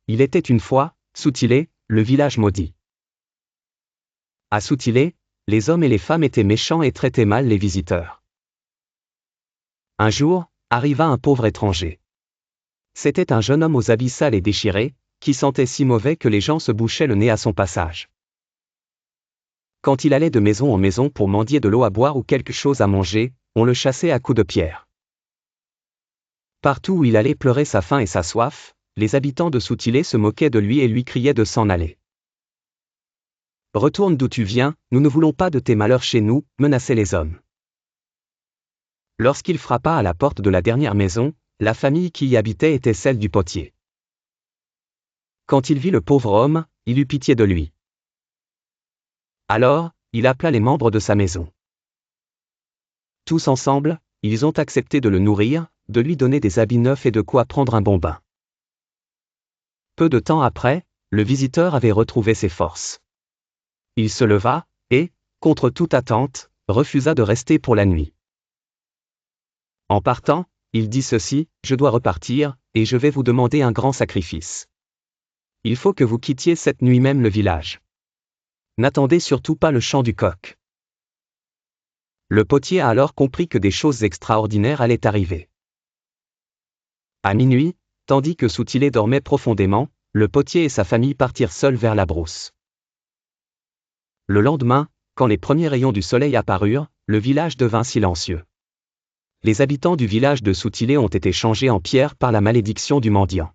Il était une fois, Soutilé, le village maudit. À Soutilé, les hommes et les femmes étaient méchants et traitaient mal les visiteurs. Un jour, arriva un pauvre étranger. C'était un jeune homme aux habits sales et déchirés, qui sentait si mauvais que les gens se bouchaient le nez à son passage. Quand il allait de maison en maison pour mendier de l'eau à boire ou quelque chose à manger, on le chassait à coups de pierre. Partout où il allait pleurer sa faim et sa soif, les habitants de Soutilé se moquaient de lui et lui criaient de s'en aller. « Retourne d'où tu viens, nous ne voulons pas de tes malheurs chez nous », menaçaient les hommes. Lorsqu'il frappa à la porte de la dernière maison, la famille qui y habitait était celle du potier. Quand il vit le pauvre homme, il eut pitié de lui. Alors, il appela les membres de sa maison. Tous ensemble, ils ont accepté de le nourrir, de lui donner des habits neufs et de quoi prendre un bon bain. Peu de temps après, le visiteur avait retrouvé ses forces. Il se leva, et, contre toute attente, refusa de rester pour la nuit. En partant, il dit ceci, « Je dois repartir, et je vais vous demander un grand sacrifice. Il faut que vous quittiez cette nuit même le village. N'attendez surtout pas le chant du coq. » Le potier a alors compris que des choses extraordinaires allaient arriver. À minuit, tandis que Soutilé dormait profondément, le potier et sa famille partirent seuls vers la brousse. Le lendemain, quand les premiers rayons du soleil apparurent, le village devint silencieux. Les habitants du village de Soutilé ont été changés en pierre par la malédiction du mendiant.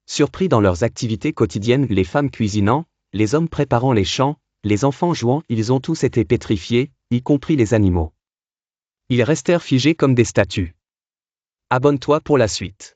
Surpris dans leurs activités quotidiennes, les femmes cuisinant, les hommes préparant les champs, les enfants jouant, ils ont tous été pétrifiés, y compris les animaux. Ils restèrent figés comme des statues. Abonne-toi pour la suite.